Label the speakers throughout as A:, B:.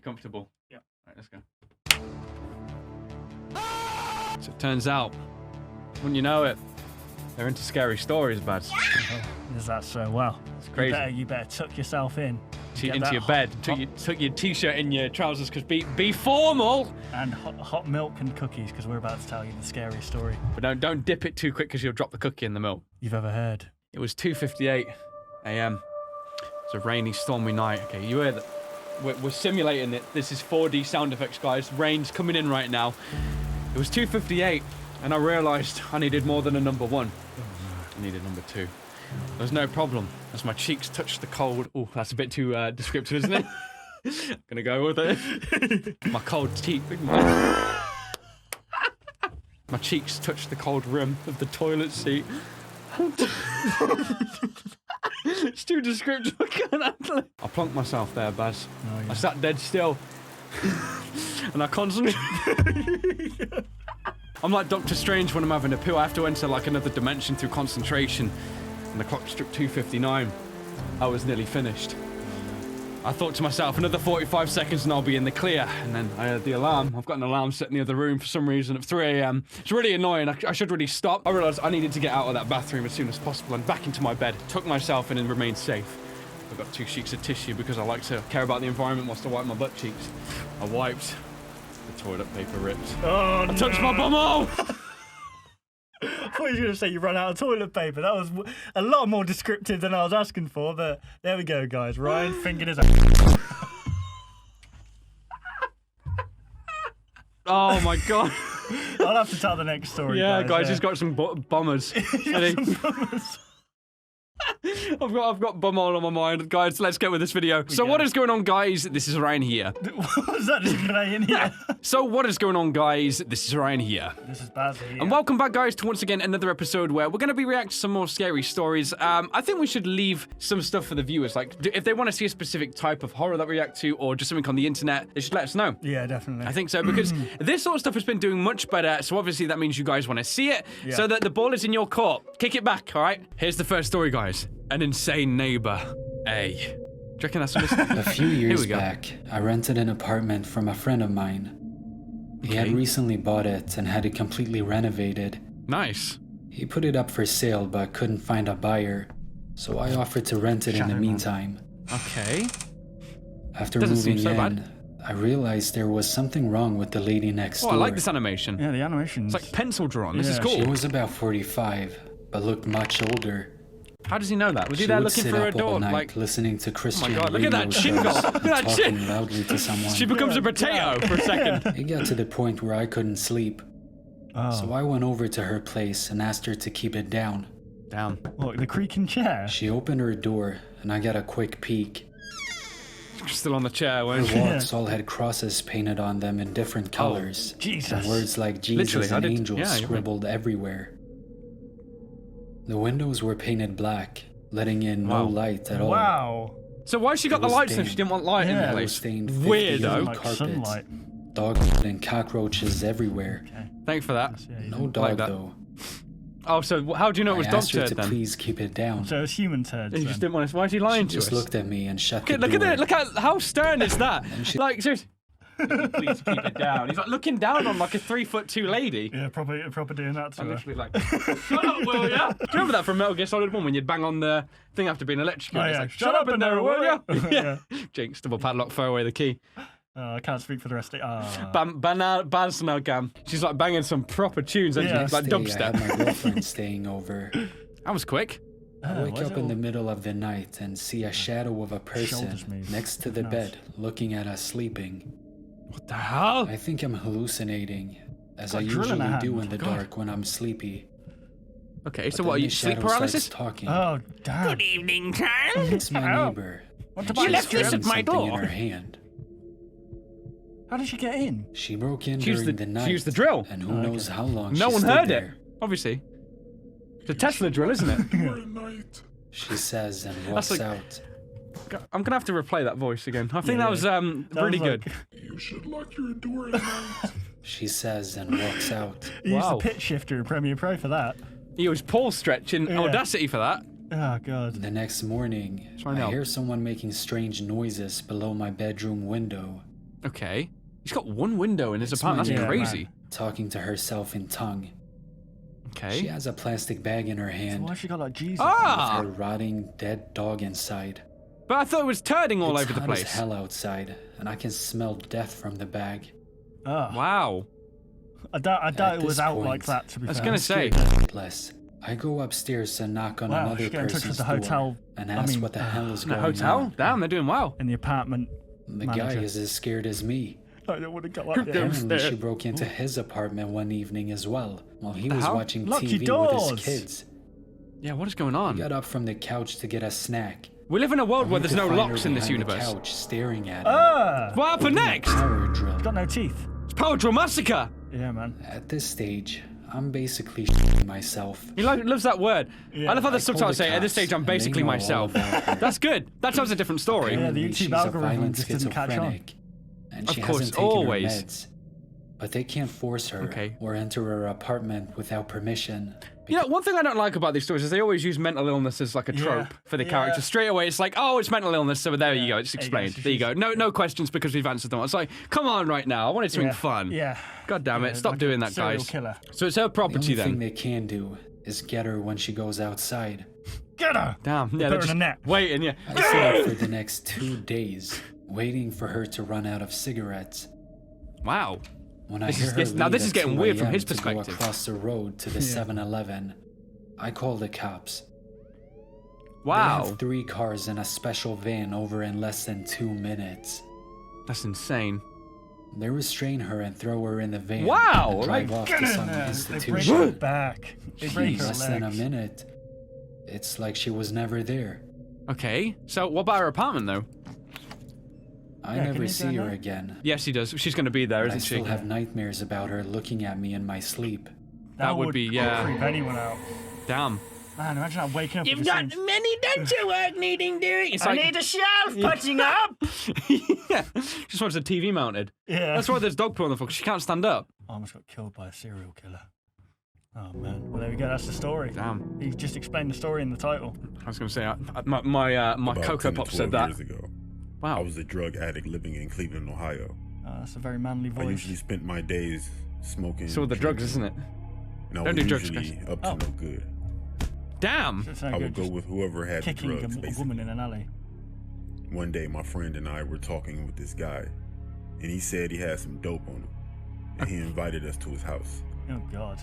A: comfortable?
B: Yeah.
A: All right, let's go. So it turns out, when you know it, they're into scary stories, Bads.
B: Oh, is that so? Well,
A: It's crazy.
B: You better tuck yourself in.
A: Into your bed. Tuck your t-shirt in your trousers, because be formal.
B: And hot milk and cookies, because we're about to tell you the scary story
A: But don't dip it too quick, because you'll drop the cookie in the milk.
B: you've ever heard.
A: It was 2:58 a.m. It's a rainy, stormy night. Okay, you hear that? We're simulating it. This is 4D sound effects, guys. Rain's coming in right now. It was 2:58, and I realised I needed more than a number one. I needed number two. There was no problem as my cheeks touched the cold. Oh, that's a bit too descriptive, isn't it? Gonna go with it. My cold cheek. My cheeks touched the cold rim of the toilet seat. It's too descriptive. I can't handle it. I plunked myself there, Baz.
B: Oh, yeah.
A: I sat dead still. And I concentrated. I'm like Doctor Strange when I'm having a pill. I have to enter like another dimension through concentration. And the clock struck 2:59. I was nearly finished. I thought to myself, another 45 seconds and I'll be in the clear. And then I heard the alarm. I've got an alarm set in the other room for some reason at 3 a.m. It's really annoying. I should really stop. I realised I needed to get out of that bathroom as soon as possible and back into my bed. Tuck myself in and remained safe. I've got 2 sheets of tissue because I like to care about the environment whilst I wipe my butt cheeks. I wiped. The toilet paper ripped.
B: Oh,
A: I touched my bumhole!
B: I thought you were going to say you run out of toilet paper. That was a lot more descriptive than I was asking for, but there we go, guys. Ryan fingered his
A: Oh my god.
B: I'll have to tell the next story,
A: Yeah, guys,
B: yeah.
A: he's got some bombers.
B: He's got some bummers.
A: I've got bumhole on my mind. Guys, let's get with this video. So what is going on, guys? This is Ryan here.
B: What was that just playing here?
A: So what is going on, guys? This is Ryan here.
B: This is Baz here.
A: And welcome back, guys, to once again another episode where we're going to be reacting to some more scary stories. I think we should leave some stuff for the viewers. Like, if they want to see a specific type of horror that we react to or just something on the internet, they should let us know.
B: Yeah, definitely.
A: I think so, because this sort of stuff has been doing much better, so obviously that means you guys want to see it, so that the ball is in your court. Kick it back, all right? Here's the first story, guys. An insane neighbor. A. Do you reckon that's
C: A few years
A: we go.
C: back, I rented an apartment from a friend of mine. He had
A: Okay.
C: recently bought it and had it completely renovated.
A: Nice.
C: He put it up for sale but couldn't find a buyer, so I offered to rent it in the meantime.
A: Okay.
C: After
A: Doesn't seem
C: moving
A: so
C: in,
A: bad.
C: I realized there was something wrong with the lady next
A: Oh,
C: door.
A: I like this animation.
B: Yeah, the animation's...
A: It's like pencil drawn. This is
B: Yeah.
A: cool.
C: She was about 45, but looked much older.
A: How does he know that? Was he
C: She
A: there
C: would
A: looking
C: sit
A: for
C: up
A: a
C: all
A: door?
C: night
A: Like,
C: listening to Christian
A: God, look at that
C: radio
A: chin
C: shows
A: go. Look
C: and
A: at that
C: talking
A: chin.
C: loudly to someone.
A: she becomes a potato for a second.
C: It got to the point where I couldn't sleep, so I went over to her place and asked her to keep it down.
A: Down.
B: Look, the creaking chair.
C: She opened her door and I got a quick peek.
A: Still on the chair, weren't
C: Her
A: you?
C: walls all had crosses painted on them in different colors.
B: Jesus.
C: And words like Jesus
A: Literally, I
C: and
A: did-
C: angels
A: yeah, you're right.
C: scribbled everywhere. The windows were painted black, letting in no
A: Wow.
C: light at all.
B: Wow.
A: So why she got the
C: was
A: lights if she
C: stained.
A: didn't want light in
B: Yeah,
A: the
B: it
C: was
A: place?
C: stained 50
A: Weirdo.
C: years.
B: Like
C: Carpets.
B: sunlight.
C: Dog and cockroaches everywhere.
B: Okay.
A: Thanks for that.
B: Yeah,
C: No dog
A: that.
C: though.
A: Oh, so how do you know it was
C: I
A: dog
C: asked her
A: turd
C: to
A: then?
C: please keep it down.
B: So it's human turds.
A: He
B: then.
A: just didn't want to. Why is he lying to
C: Just
A: us?
C: looked at me and shut the
A: Look
C: door.
A: at it. Look at how stern is that?
C: she-
A: Like, seriously. Please keep it down. He's like looking down on like a 3'2" lady.
B: Yeah, probably doing that to
A: I'm
B: her.
A: literally like, shut up, will ya? Do you remember that from Metal Gear Solid 1 when you'd bang on the thing after being electrocuted?
B: Oh,
A: It's
B: yeah.
A: like, shut up in there, will ya?
B: Yeah.
A: Jinx, double padlock, throw away the key.
B: I can't speak for the rest of it.
A: Bananagam. She's like banging some proper tunes, and
B: Yeah.
A: she's like
C: Next day, I
A: dubstep.
C: had my girlfriend staying over.
A: That was quick.
C: I wake up in the middle of the night and see a shadow of a person
B: Shoulders move.
C: next to the
B: Nice.
C: bed, looking at us sleeping.
A: What the hell?
C: I think I'm hallucinating, as
B: Got
C: I
B: a drill in
C: usually
B: her
C: do
B: hand.
C: in the
A: God.
C: dark when I'm sleepy.
A: Okay, so
C: But
A: what? Are
C: then
A: you
C: the
A: sleep
C: shadow starts
A: paralysis?
C: talking.
B: Oh, damn.
A: evening, child.
C: It's my neighbor.
B: What
C: and
B: about
C: she's
B: left this
C: holding
A: at my
C: something
A: door?
C: in her hand.
B: How did she get in?
C: She broke in
A: She used
C: during
A: the-
C: the
A: she
C: night.
A: used the drill.
C: And who knows how long
A: No
C: she
A: one
C: stood
A: heard
C: there.
A: it. Obviously, it's a Tesla drill, isn't it?
C: She says and walks
A: like-
C: out.
A: I'm gonna have to replay that voice again. I think
B: Yeah,
A: that was
B: yeah.
A: really
B: was
A: good.
B: like-
D: You should lock your door at night.
C: She says and walks out.
B: You used
A: Wow.
B: the pitch shifter in Premiere Pro for that.
A: He was Paul stretching
B: Yeah.
A: Audacity for that.
B: Oh, God.
C: The next morning,
A: Try
C: I
A: now.
C: hear someone making strange noises below my bedroom window.
A: Okay. He's got one window in his apartment. That's
B: Yeah,
A: crazy.
B: man.
C: talking to herself in tongue.
A: Okay.
C: She has a plastic bag in her
B: So
C: hand
B: why she got like Jesus?
C: with
A: Ah!
C: her rotting dead dog inside.
A: But I thought it was turning all
C: It's
A: over the
C: hot as
A: place.
C: hell outside, and I can smell death from the bag.
B: Oh,
A: Wow.
B: I doubt
C: At
B: it was
C: this
B: out
C: point,
B: like that. To be
A: I was
B: fair.
A: gonna say.
C: Bless. I go upstairs and knock on
B: Wow,
C: another
B: she's getting in touch with
C: person's
B: the hotel.
C: door and
B: I
C: ask
B: mean,
C: what the hell is
A: In a
C: going
A: hotel?
C: on.
A: Damn, they're doing well.
B: in the apartment.
C: The
B: manager.
C: guy is as scared as me.
B: I don't want to go up there.
C: Apparently,
A: Downstairs.
C: she broke into his apartment one evening as well, while he was
A: hell?
C: watching
B: Lucky
C: TV with
B: doors.
C: his kids.
A: Yeah, what is going
C: He
A: on?
C: got up from the couch to get a snack.
A: We live in a world where
C: only
A: there's
C: to
A: no
C: find her
A: locks in this
C: behind the
A: universe.
C: couch, staring at him.
B: Ah!
A: What happened next?
C: Power drill.
B: Got no teeth.
A: It's Power Drill Massacre.
B: Yeah, man.
C: At this stage, I'm basically shitting myself.
A: He loves that word.
B: Yeah.
A: I love how the
C: I call
A: subtitles
C: the
A: say, at this
C: cops,
A: stage, I'm
C: and they
A: basically
C: know all
A: myself.
C: about it.
A: That's good. That tells a different story.
B: Yeah, the
C: Apparently,
B: YouTube
C: she's a
B: algorithm
C: violent
B: just didn't catch on.
C: schizophrenic, and
A: Of
C: she
A: course,
C: hasn't taken
A: always.
C: her meds. But they can't force her
A: Okay.
C: or enter her apartment without permission.
A: You know, one thing I don't like about these stories is they always use mental illness as like a trope for the character. Straight away, it's like, oh, it's mental illness, so there you go, it's explained. There you go. No questions because we've answered them. It's like, come on right now, I wanted something fun.
B: Yeah.
A: God damn it,
B: Yeah,
A: stop
B: like
A: doing
B: a
A: that,
B: serial
A: guys.
B: killer.
A: So it's her
C: The
A: property
C: only thing
A: then.
C: they can do is get her when she goes outside.
B: Get her!
A: Damn, yeah,
B: Put
A: they're
B: her in
A: just
B: a net.
A: waiting, yeah.
C: I sat for the next 2 days, waiting for her to run out of cigarettes.
A: Wow.
C: When I
A: This
C: hear
A: is-
C: her
A: this- now
C: leave
A: this is
C: at
A: getting
C: 2
A: weird from
C: a.m.
A: his
C: to go
A: perspective.
C: across the road to the 7-Eleven, I call the cops. They
A: Wow.
C: have 3 cars and a special van over in less than 2 minutes.
A: That's insane.
C: They restrain her and throw her in the van.
A: Wow,
C: and drive
A: like,
C: off
B: Get
C: to
B: in
C: some
B: there! They break
C: institution.
B: her back. They break her
C: Less than a
B: legs.
C: minute. It's like she was never there.
A: Okay, so what about her apartment though?
C: I
B: Yeah, can
C: never
B: you
C: see
B: go
C: her
B: now?
C: again.
A: Yes, she does. She's going to be there,
C: I
A: isn't she?
C: still have nightmares about her looking at me in my sleep.
A: That would be, yeah.
B: Creep anyone out.
A: Damn.
B: Man, imagine that waking up. with the same-
A: many dental work needing doing. It's
B: I
A: like,
B: need a shelf putting up.
A: yeah, just wants a TV mounted.
B: Yeah.
A: That's why there's dog poo on the floor. 'Cause she can't stand up.
B: I almost got killed by a serial killer. Oh man. Well, there we go. That's the story.
A: Damn.
B: He just explained the story in the title.
A: I was going to say, my
E: About
A: Cocoa
E: 10 to
A: Pop
E: 12
A: said that.
E: years ago,
A: Wow.
E: I was a drug addict living in Cleveland, Ohio.
B: That's a very manly
E: I
B: voice.
E: usually spent my days smoking.
A: It's all the drugs, isn't it?
E: And I
A: Don't
E: was
A: do drugs,
E: usually
A: guys.
E: up to no good.
A: Damn.
B: It's no
E: I
B: good
E: would go
B: just
E: with whoever had the
B: kicking
E: drugs,
B: a
E: basically.
B: woman in an alley.
E: One day, my friend and I were talking with this guy, and he said he had some dope on him, and he invited us to his house.
B: Oh God.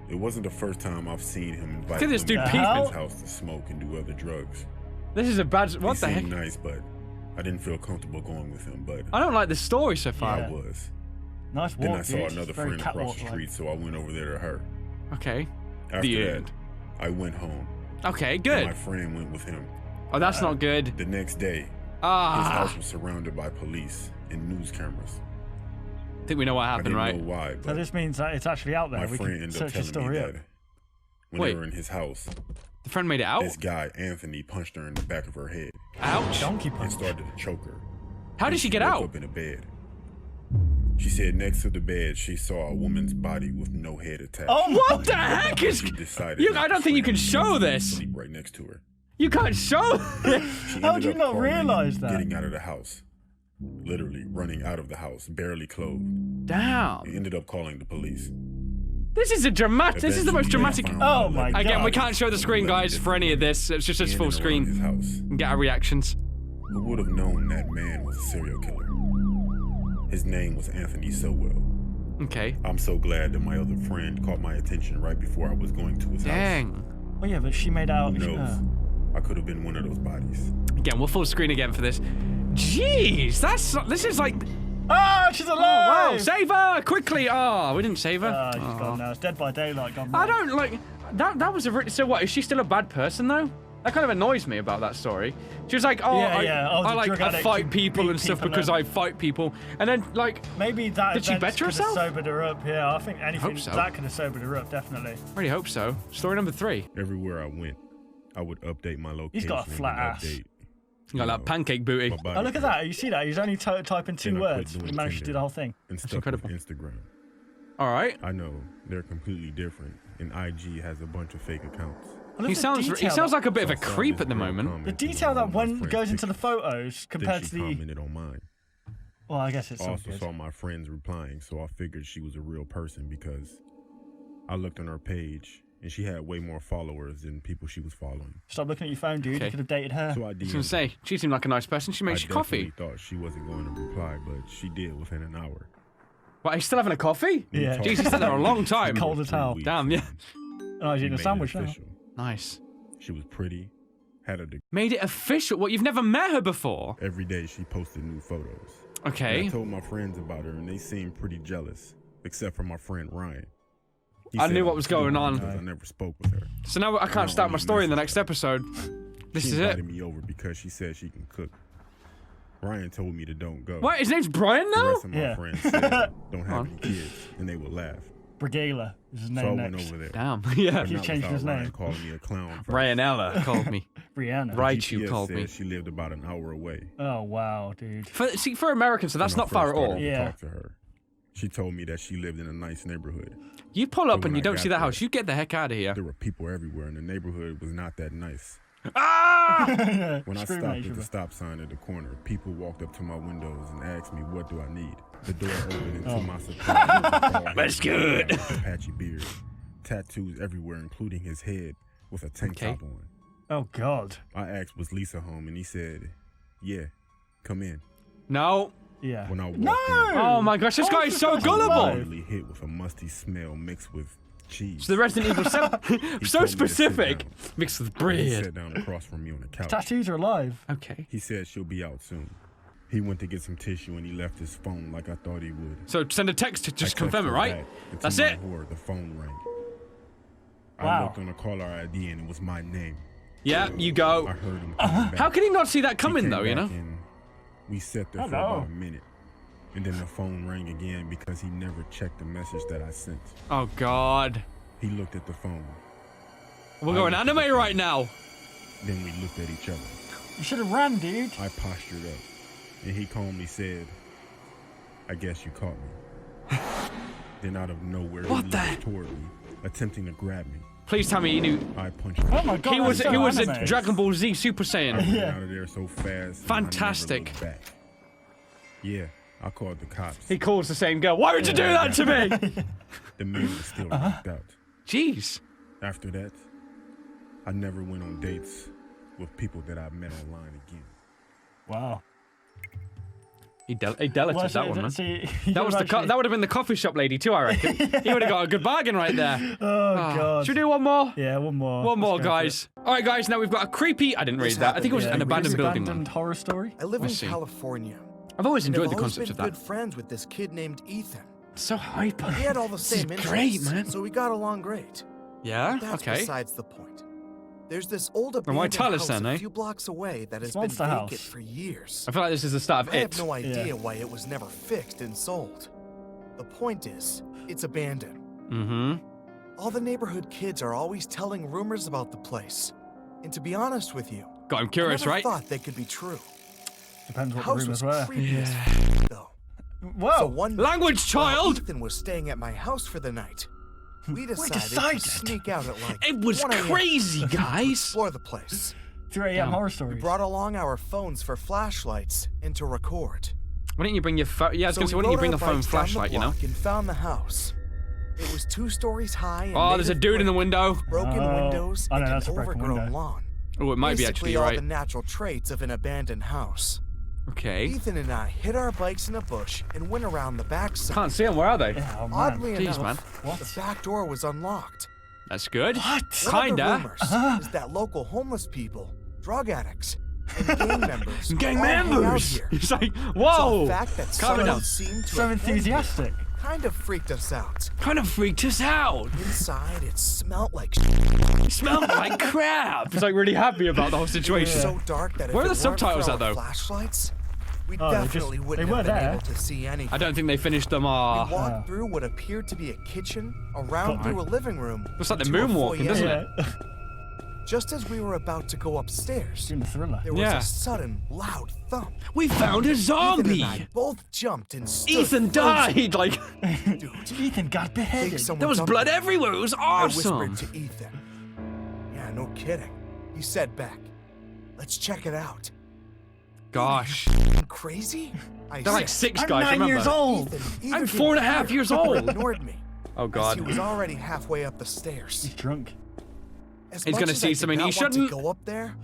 E: It wasn't the first time I've seen him invite
A: Look at this
E: women
A: dude
E: to
B: peeping.
E: his house to smoke and do other drugs.
A: This is a bad. What
E: he
A: the heck?
E: seemed nice, but I didn't feel comfortable going with him. But
A: I don't like this story so far.
E: I was.
B: Nice walk,
E: Then I saw
B: dude.
E: another
B: Very
E: friend across the
B: catwalk-like.
E: street, so I went over there to her.
A: Okay.
E: After
A: The
E: that,
A: end.
E: I went home.
A: Okay,
E: And
A: good.
E: my friend went with him.
A: Oh, that's not good.
E: The next day, his
A: Ah.
E: house was surrounded by police and news cameras.
A: I think we know what
E: I
A: happened,
E: didn't
A: right?
E: know why,
B: So
E: but
B: this means that it's actually out there.
E: my
B: We
E: friend
B: can
E: ended up
B: search the
E: telling me
B: story up.
E: that when
A: Wait.
E: they were in his house,
A: The friend made it out?
E: this guy, Anthony, punched her in the back of her head
A: Ouch.
B: Donkey
E: and
B: punch.
E: started to choke her.
A: How did
E: And
A: she get
E: woke
A: out?
E: up in a bed. She said next to the bed, she saw a woman's body with no head attached.
B: Oh
A: What the heck is...
E: She decided
A: You,
E: not
A: I don't
E: to
A: think you
E: sleep
A: can show
E: and
A: this.
E: Sleep right next to her.
A: You can't show this.
E: She
B: How
E: ended
B: do you
E: up
B: not
E: calling
B: realize
E: and
B: that?
E: Getting out of the house. Literally running out of the house, barely clothed. He
A: Damn.
E: ended up calling the police.
A: This is a dramatic... This is the most
E: Eventually,
A: dramatic...
E: they found
B: Oh
E: her
B: my
E: living
A: Again, we
B: God.
A: can't show the screen, guys, for any of this. It's just
E: in
A: full
E: and around his
A: screen.
E: house.
A: And get our reactions.
E: Who would have known that man was a serial killer? His name was Anthony Sowell.
A: Okay.
E: I'm so glad that my other friend caught my attention right before I was going to his house.
A: Dang.
B: Oh yeah, but she made out.
E: Who knows? I could have been one of those bodies.
A: Again, we'll full screen again for this. Jeez, this is like...
B: Ah, she's alive!
A: Wow, save her quickly! Oh, we didn't save her.
B: Ah, she's gone now. It's Dead by Daylight. Gone
A: I
B: wrong.
A: don't like that was a really, so what, is she still a bad person though? That kind of annoys me about that story. She was like, oh,
B: Yeah. Oh, the
A: I like
B: drug
A: I
B: addict
A: fight
B: who
A: people
B: beat
A: and stuff
B: people
A: because
B: up.
A: I fight people, and then like
B: Maybe that
A: Did she
B: event
A: better
B: could have
A: herself?
B: sobered her up. Yeah, I think anything
A: so.
B: that could have sobered her up, definitely.
A: I really hope so. Story number 3.
E: Everywhere I went, I would update my location.
B: He's got a flat
E: and
B: ass.
E: update,
A: You got that pancake booty.
E: my body
B: Oh, look at that. You see that? He's only typing 2
E: Then I quit
B: words. He
E: doing
B: managed to do
E: Tinder.
B: the whole thing.
E: and stuff
A: incredible.
E: with Instagram.
A: All right.
E: I know they're completely different, and IG has a bunch of fake accounts.
B: I love
A: He
B: the
A: sounds
B: detail
A: like a bit of a
E: So I saw
A: creep
E: this
A: at the
E: girl
A: moment.
E: comment
B: The
E: on
B: detail that
E: one of my
B: when
E: friend's
B: goes into the
E: pictures.
B: photos
E: Then
B: compared
E: she
B: to the.
E: commented on mine.
B: Well, I guess it's
E: I
B: all
E: also
B: good.
E: saw my friends replying, so I figured she was a real person because I looked on her page and she had way more followers than people she was following.
B: Stop looking at your phone, dude.
A: Okay.
B: You could have dated her.
E: So I
A: I was
E: DM'd
A: gonna say, she seemed like a nice person. She makes you coffee.
E: I thought she wasn't going to reply, but she did within an hour.
A: What, are you still having a coffee?
E: We
B: Yeah.
E: talked
A: Jeez, he's been there a long time.
B: Cold as hell.
A: Damn, yeah.
B: Oh, he's
E: We
B: eating a
E: made it
B: sandwich now.
E: official.
A: Nice.
E: She was pretty, had a degree.
A: Made it official. What, you've never met her before?
E: Every day she posted new photos.
A: Okay.
E: And I told my friends about her, and they seemed pretty jealous, except for my friend Ryan. He
A: I
E: said
A: knew what
E: I
A: was
E: stupid
A: going on.
E: because I never spoke with her.
A: So now I can't start my story in the next episode. This
E: She
A: is
E: invited
A: it.
E: me over because she said she can cook. Ryan told me to don't go.
A: What? His name's Brian
E: The
A: now?
E: rest of my
B: Yeah.
E: friends said don't have any kids, and they would laugh.
B: Brigala is his
E: So I
B: name
E: went
B: next.
E: over there.
A: Damn. Yeah.
B: He
E: Not
B: changed
E: without
B: his
E: Ryan
B: name.
E: calling me a clown. first.
A: Brianella called me.
B: Brianna.
A: Right, you
E: GPS
A: called
E: said
A: me.
E: She lived about an hour away.
B: Oh, wow, dude.
A: For Americans, so that's
E: When I
A: not far
E: first
A: at all.
E: started to
B: Yeah.
E: talk to her. She told me that she lived in a nice neighborhood.
A: You pull up
E: when
A: and you
E: I
A: don't
E: got
A: see that
E: there-
A: house, you get the heck out of here.
E: There were people everywhere, and the neighborhood was not that nice.
A: Ah!
E: When I
B: Screaming
E: stopped
B: at
E: at
B: each
E: the
B: other.
E: stop sign at the corner, people walked up to my windows and asked me, what do I need? The door opened, and to my surprise,
A: That's good.
E: With a patchy beard, tattoos everywhere, including his head, with a tank
A: Okay.
E: top on.
B: Oh, God.
E: I asked, was Lisa home? And he said, yeah, come in.
A: No.
B: Yeah.
E: When I walked
B: No!
E: in,
A: Oh my gosh, this guy is so
B: Alive.
E: I was
A: gullible.
E: immediately hit with a musty smell mixed with cheese.
A: So the Resident Evil 7,
E: He
A: so
E: told me to sit
A: specific,
E: down.
A: mixed with
E: He
A: bread.
E: sat down across from me on the couch.
B: Tattoos are alive.
A: Okay.
E: He said she'll be out soon. He went to get some tissue and he left his phone like I thought he would.
A: So send a text to just
E: I
A: confirm it,
E: texted
A: right?
E: back, and to
A: That's
E: my
A: it.
E: horror, the phone rang. I
B: Wow.
E: looked on the caller ID and it was my name.
A: Yeah, you
E: I
A: go.
E: heard him coming back.
A: How can he not see that
E: He
A: coming
E: came
A: though, you
E: back
A: know?
E: and we sat there for
B: Hello.
E: about a minute. And then the phone rang again because he never checked the message that I sent.
A: Oh god.
E: He looked at the phone.
A: We're going anime right now.
E: Then we looked at each other.
B: You should have ran, dude.
E: I postured up. And he calmly said, I guess you caught me. Then out of nowhere,
A: What
E: he
A: the-
E: leaped toward me, attempting to grab me.
A: Please tell me he knew.
E: I punched him.
B: Oh, my God.
A: He was
B: that's
A: he
B: so
A: was a
B: anime.
A: Dragon Ball Z Super
E: I
A: Saiyan.
E: ran
B: Yeah.
E: out of there so fast.
A: Fantastic.
E: And I never looked back. Yeah, I called the cops.
A: He calls the same girl. Why would you do that to me?
E: The man was still knocked out.
A: Jeez.
E: After that, I never went on dates with people that I met online again.
B: Wow.
A: He deleted that one, man.
B: See,
A: That was that would have been the coffee shop lady too, I reckon. He would have got a good bargain right there.
B: Oh,
A: Ah,
B: God.
A: Should we do one more?
B: Yeah, one more.
A: One more,
B: Let's go for it.
A: guys. All right, guys. Now we've got a creepy. I didn't read that. I think it was
B: Yeah,
A: an abandoned
B: it's
A: building one.
B: abandoned horror story.
F: I live in
A: Let's see.
F: California.
A: I've always
F: and
A: enjoyed
F: I've
A: the
F: always
A: concept
F: been
A: of that.
F: good friends with this kid named Ethan.
A: So hyper.
F: He had all the
A: This is
F: same
A: great,
F: interests,
A: man.
F: so we got along great.
A: Yeah.
F: That's
A: Okay.
F: besides the point. There's this old
A: why
F: abandoned
A: Tyler
F: house
A: then,
F: a
A: eh?
F: few blocks away that has
B: It's
F: been
B: Monster
F: vacant
B: House.
F: for years.
A: I feel like this is the start of
F: I
A: it.
F: have no idea
B: Yeah.
F: why it was never fixed and sold. The point is, it's abandoned.
A: Mm-hmm.
F: All the neighborhood kids are always telling rumors about the place. And to be honest with you,
A: God, I'm curious,
F: I never
A: right?
F: thought they could be true.
B: Depends
F: The
B: what the
F: house
B: rumors
F: was
B: were.
F: creepy as f- though.
B: Whoa.
F: So one night,
A: Language,
F: while
A: child.
F: Ethan was staying at my house for the night. We decided
B: decided?
F: to sneak out at like
A: It was
F: 1 a.m.
A: crazy,
F: to
A: guys.
F: explore the place.
B: 3 a.m.
A: Damn.
B: horror
F: We
B: stories.
F: brought along our phones for flashlights and to record.
A: Why didn't you bring your phone? Yeah, I was
F: So
A: gonna say,
F: we
A: why didn't you
F: rode
A: bring a
F: our
A: phone
F: bikes down the
A: flashlight? You know.
F: block and found the house. It was 2 stories high. And
A: Oh,
F: made
A: there's a
F: of
A: dude in the
F: brick,
A: window.
F: Broken
B: Oh.
F: windows
B: Oh, no,
F: and
B: that's a
F: an
B: broken
F: overgrown
B: window.
F: lawn.
A: Oh, it might be
F: Basically
A: actually. You're
F: all
A: right.
F: the natural traits of an abandoned house.
A: Okay.
F: Ethan and I hid our bikes in a bush and went around the backside.
A: Can't see them. Where are they?
B: Yeah, oh, man.
F: Oddly
A: Jeez,
F: enough,
A: man.
B: What?
F: the back door was unlocked.
A: That's good.
B: What?
F: One of the
A: Kinda.
F: rumors is that local homeless people, drug addicts, and gang members
A: Gang
F: all hang out
A: members.
F: here.
A: It's like,
F: It's
A: whoa.
F: a fact that
A: Calm it
F: someone
A: down.
F: seemed to
B: So
F: have been here.
B: enthusiastic.
F: Kind of freaked us out.
A: Kind of freaked us out.
F: Inside, it smelled like
A: It smelled like crap. He's like really happy about the whole situation.
F: so dark that if
A: Where are
F: it
A: the
F: weren't
A: subtitles
F: for
A: at,
F: our
A: though?
F: flashlights, we
B: Oh, they just-
F: definitely
B: they
F: wouldn't
B: were
F: have been
B: there.
F: able to see anything.
A: I don't think they finished them.
F: We
A: Ah,
F: walked through what appeared to be a kitchen, around
B: Got
F: through a living room.
A: Looks like the
F: into a
A: moonwalking,
F: foyer.
A: doesn't
B: Yeah.
A: it?
F: Just as we were about to go upstairs,
B: Doing the thriller.
F: there was
A: Yeah.
F: a sudden, loud thump.
A: we found a
F: Ethan
A: zombie.
F: and I both jumped and stood
A: Ethan
F: frozen.
A: died. Like
F: Dude,
B: Ethan got
F: think
B: beheaded.
F: someone
A: there was
F: jumped
A: blood
F: me.
A: everywhere. It was
F: I
A: awesome.
F: whispered to Ethan. Yeah, no kidding. He said back, let's check it out.
A: Gosh.
F: Crazy? I
A: They're like
F: said.
A: 6
B: I'm
A: guys,
B: 9
A: remember?
B: years old.
F: Ethan
A: I'm
F: either
A: 4.5
F: didn't
A: years
F: care or
A: old.
F: ignored me.
A: Oh,
F: As
A: God.
F: he was already halfway up the
B: He's
F: stairs.
B: drunk.
F: As
A: He's
F: much
A: gonna
F: as
A: see
F: I did
A: something he
F: not want
A: shouldn't.
F: to go up there,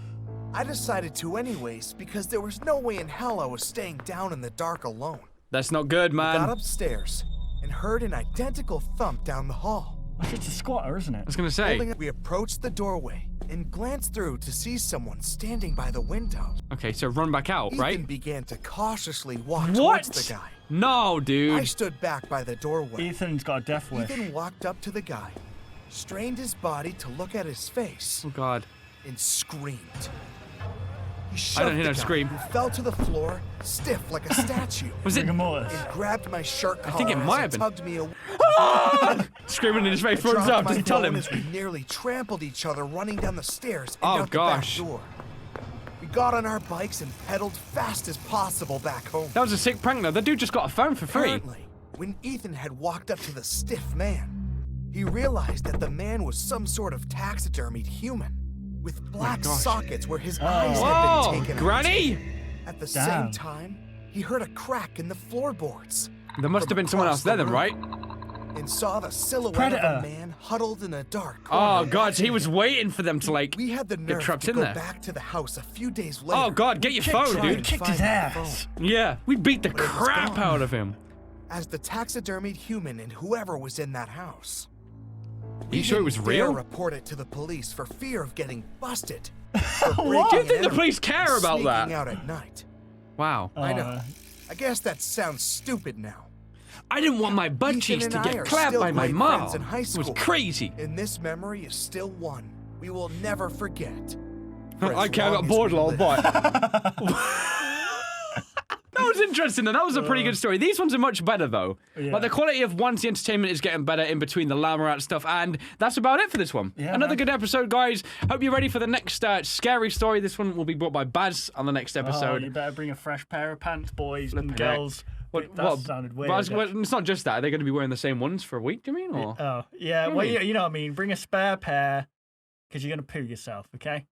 F: I decided to anyways because there was no way in hell I was staying down in the dark alone.
A: That's not good,
F: Got
A: man.
F: upstairs and heard an identical thump down the hall.
B: It's a squatter, isn't
A: I
B: it?
A: was gonna say.
F: We approached the doorway and glanced through to see someone standing by the window.
A: Okay, so run back out,
F: Ethan
A: right?
F: began to cautiously walk
A: What?
F: towards the guy.
A: No,
F: I
A: dude.
F: stood back by the doorway.
B: Ethan's got a death wish.
F: Ethan walked up to the guy, strained his body to look at his face,
A: Oh, God.
F: and screamed. He
A: I
F: shoved
A: don't hear
F: the
A: him
F: guy,
A: scream.
F: who fell to the floor, stiff like a statue.
A: Was it
B: Rigor mortis.
F: and grabbed my shirt collar
A: think it
F: as
A: might
F: he
A: have been.
F: tugged me away.
A: screaming in his face?
F: I
A: Runs
F: dropped
A: up.
F: my
A: Doesn't tell
F: phone
A: him.
F: as we nearly trampled each other running down the stairs and
A: Oh,
F: out
A: gosh.
F: the back door. We got on our bikes and pedaled fast as possible back home.
A: That was a sick prank, though. The dude just got a phone for free.
F: Apparently, when Ethan had walked up to the stiff man, he realized that the man was some sort of taxidermied human with black
A: gosh.
F: sockets where his eyes had
A: Whoa,
F: been taken out.
A: Granny!
F: At the
B: Damn.
F: same time, he heard a crack in the floorboards
A: There must have
F: from
A: been someone
F: across
A: else there
F: the
A: then,
F: room
A: right?
F: and saw the silhouette
B: Predator.
F: of a man huddled in a dark
A: Oh,
F: corner.
A: God, so he was waiting for them to, like,
F: We had the
A: get
F: nerve
A: trapped
F: to
A: in
F: go
A: there.
F: back to the house a few days later.
A: Oh, God, get your
B: Kicked
A: phone,
B: him.
A: dude.
B: Kicked his
F: Find my
B: ass.
A: Yeah, we beat the
F: But it was
A: crap
F: gone.
A: out of him.
F: As the taxidermied human and whoever was in that house.
A: Are you sure it was
F: didn't dare
A: real?
F: report it to the police for fear of getting busted.
B: What?
A: Do you think the police care about
F: Sneaking
A: that?
F: out at night.
A: Wow.
F: I know. I guess that sounds stupid now.
A: I didn't want my butt
F: Ethan
A: cheeks
F: and
A: to
F: I
A: get
F: are
A: clapped
F: still
A: by my
F: great
A: mom.
F: friends in high
A: It was
F: school.
A: crazy.
F: And this memory is still one we will never forget.
A: I got bored, lol, but that was interesting, and that was a pretty good story. These ones are much better, though.
B: Yeah.
A: Like, the quality of once the entertainment is getting better in between the llama rat stuff, and that's about it for this one.
B: Yeah,
A: Another
B: man.
A: good episode, guys. Hope you're ready for the next scary story. This one will be brought by Baz on the next
B: Oh,
A: episode.
B: you better bring a fresh pair of pants, boys and
A: heck.
B: girls. That sounded weird.
A: Baz, well, it's not just that. Are they going to be wearing the same ones for a week, do you mean? Or?
B: Oh, yeah. Well,
A: Really?
B: you know what I mean. Bring a spare pair because you're going to poo yourself, okay?